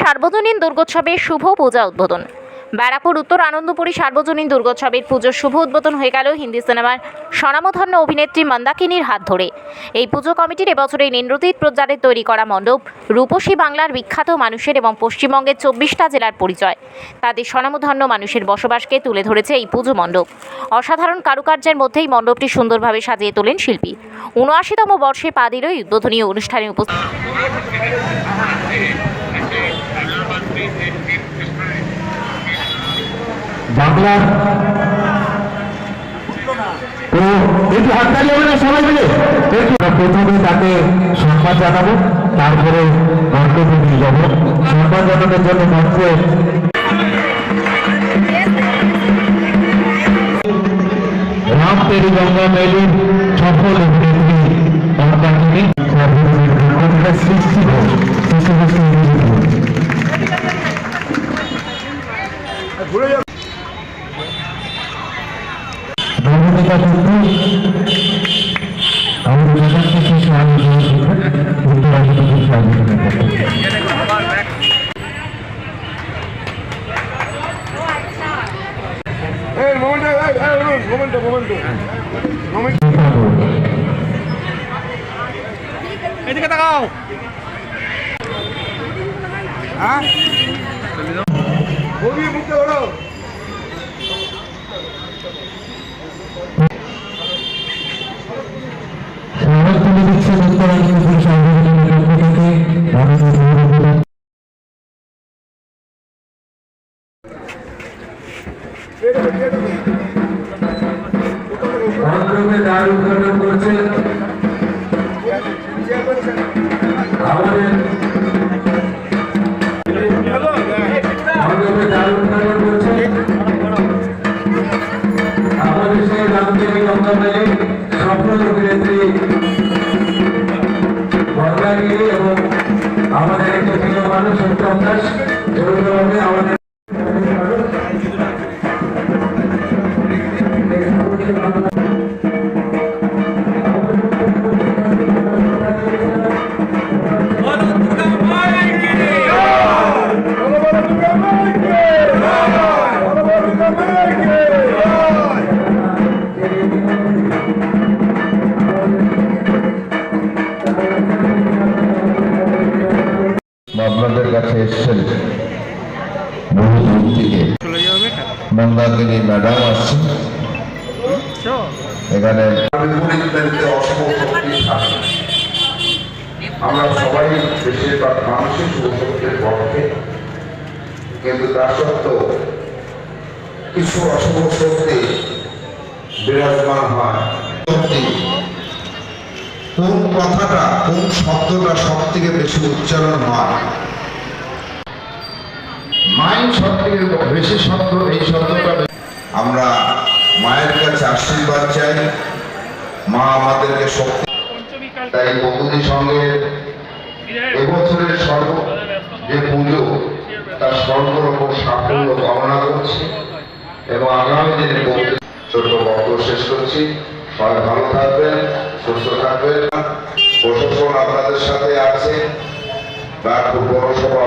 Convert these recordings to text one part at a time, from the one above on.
সার্বজনীন দুর্গোৎসবের শুভ পূজা উদ্বোধন। ব্যারাকপুর উত্তর আনন্দপুরী সার্বজনীন দুর্গোৎসবের পুজোর শুভ উদ্বোধন হয়ে গেল হিন্দি সিনেমার স্বনামধন্য অভিনেত্রী মন্দাকিনীর হাত ধরে। এই পুজো কমিটির এবছরের ইন্দ্রজিৎ প্রজারের তৈরি করা মণ্ডপ রূপসী বাংলার বিখ্যাত মানুষের এবং পশ্চিমবঙ্গের 24টা জেলার পরিচয়, তাদের স্বনামধন্য মানুষের বসবাসকে তুলে ধরেছে এই পুজো মণ্ডপ। অসাধারণ কারুকার্যের মধ্যেই মণ্ডপটি সুন্দরভাবে সাজিয়ে তোলেন শিল্পী। ৭৯তম বর্ষে পা দিল এই উদ্বোধনী অনুষ্ঠানে উপস্থিত বাংলার তো একটু হাততালি হবে না সবাই মিলে? প্রথমে তাকে সম্মান জানাবো, তারপরে মন্তব্য দিয়ে যাবো। সম্মান জানানোর জন্য মঞ্চে রাম তেরি গঙ্গা মেলির সফল অভিনেত্রী মন্দাকিনী সৃষ্টি এদিকে তাকাও। হ্যাঁ মুখে ওড়ো। উদ্বোধন করছেন আমাদের সেই রামদেবী গঙ্গামেলি সফল অভিনেত্রী মন্দাকিনী এবং আমাদের একটি প্রিয় মানুষ উত্তম দাস জরুরিভাবে আমাদের আপনাদের কাছে এসছেন বহু দূর থেকে মন্দাকিনী ম্যাডাম আসছেন এখানে। আমরা সবাই বেশিরভাগ মানুষের শুভশক্তির পক্ষে, কিন্তু তা সত্ত্বেও কিছু অশুভ শক্তি বিরাজমান হয়। কোন কথাটা, কোন শব্দটা সব থেকে বেশি উচ্চারণ হয়, মায়ের সব থেকে বেশি শব্দ, এই শব্দটা আমরা মায়ের কাছে আশীর্বাদ চাই। মা আমাদেরকে শক্তি, তাই বকুদি সঙ্গে এবছরের যে পুজো তার সর্বরকম সাফল্য কামনা করছি এবং আগামী দিনে ছোট বক্তব্য শেষ করছি। সবাই ভালো থাকবেন, সুস্থ থাকবেন। প্রশাসন আপনাদের সাথে আছে, ব্যারাকপুর পৌরসভা।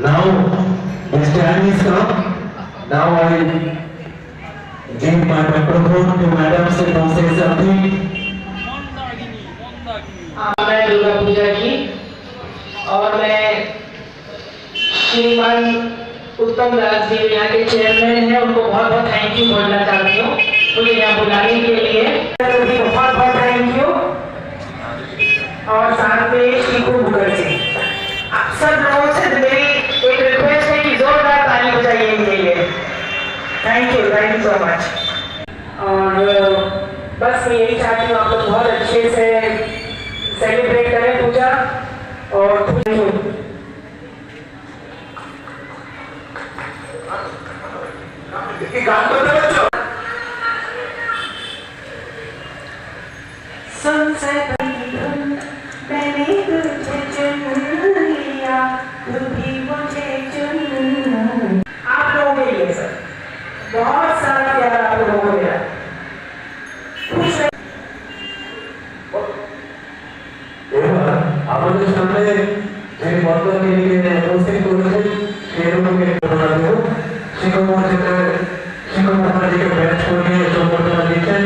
Now, Mr. Anis come. Now I give my microphone to Madam से say something. मैं दुर्गा पूजा की और मैं श्रीमान उत्तम दास जी यहाँ के चेयरमैन हैं, उनको बहुत बहुत थैंक यू बोलना चाहती हूँ मुझे यहाँ बुलाने के लिए। बहुत बहुत थैंक यू। और साथ में शीकू मुखर्जी, आप सब लोगों से मेरी एक रिक्वेस्ट है कि जोरदार ताली बजाइए इनके लिए। Thank you so much. और बस मैं यही चाहती हूँ आप लोग बहुत अच्छे से सेलिब्रेट करें पूजा। और मैंने तुझे चुन लिया, तू भी मुझे चुन। आप लोगों के लिए सर बहुत सारा प्यार आप लोगों को मिला। এবার আমাদের তিনি উপস্থিত করেছেন সেগুলোকে ধন্যবাদ দেব। শিক্ষক মহাশয়কে ব্যাচ করিয়ে সম্বর্ধনা দিচ্ছেন।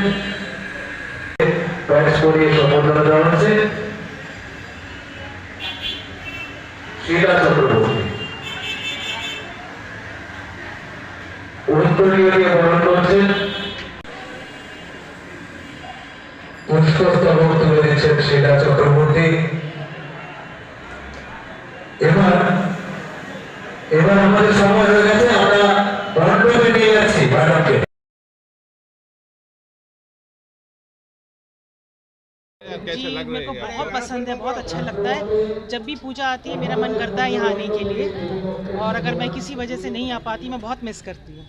ব্যাচ করিয়ে সম্বর্ধনা দেওয়া হচ্ছে শিলা চক্রবর্তী। উত্তরীয় দিয়ে বরণ করছেন, পুষ্পস্তবক তুলে দিচ্ছেন শিলা চক্রবর্তী। এবার আমাদের সময় হয়ে গেছে, আমরা বরণ করে নিয়ে যাচ্ছি ম্যাডামকে। कैसे जी लग मेरे रही को है बहुत पसंद है, बहुत अच्छा लगता है। जब भी पूजा आती है मेरा मन करता है यहाँ आने के लिए, और अगर मैं किसी वजह से नहीं आ पाती मैं बहुत मिस करती हूँ।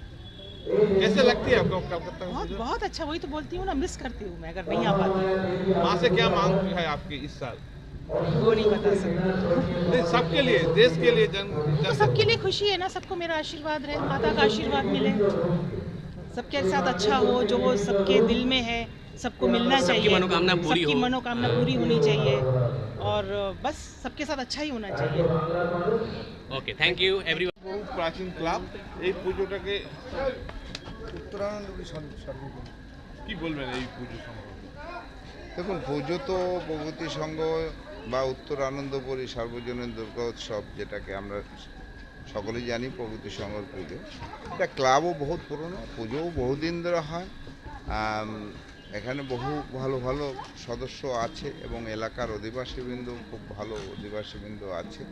कैसे लगती है आपको कलकत्ता में बहुत पूजा? बहुत अच्छा, वही तो बोलती हूँ ना, मिस करती हूँ मैं अगर नहीं आ पाती। माँ से क्या मांग है आपकी इस साल? वो नहीं बता सकती। नहीं, सबके लिए, देश के लिए, तो सबके लिए खुशी है ना, सबको मेरा आशीर्वाद रहे, माता का आशीर्वाद मिले, सबके साथ अच्छा हो, जो वो सबके दिल में है सबको मिलना चाहिए, सबकी मनोकामना पूरी होनी चाहिए, और बस सबके साथ अच्छा ही होना चाहिए। ওকে থ্যাংক ইউ এভরি বহু প্রাচীন ক্লাব এই পুজোটাকে কি বলবেন এই পুজো সম্পর্কে? দেখুন, পুজো তো প্রগতি সংঘ বা উত্তর আনন্দপুরী সার্বজনীন দুর্গা উৎসব, যেটাকে আমরা সকলেই জানি প্রগতি সংঘের পুজো। এটা ক্লাবও বহুত পুরনো, পুজোও বহুদিন ধরে হয়। এখানে বহু ভালো ভালো সদস্য আছে এবং এলাকার অধিবাসীবৃন্দ খুব ভালো অধিবাসীবৃন্দ আছে।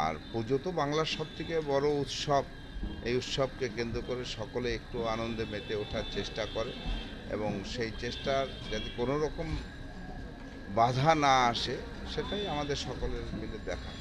আর পুজো তো বাংলার সবথেকে বড় উৎসব। এই উৎসবকে কেন্দ্র করে সকলে একটু আনন্দে মেতে ওঠার চেষ্টা করে এবং সেই চেষ্টার যাতে কোনো রকম বাধা না আসে সেটাই আমাদের সকলের মিলে দেখা।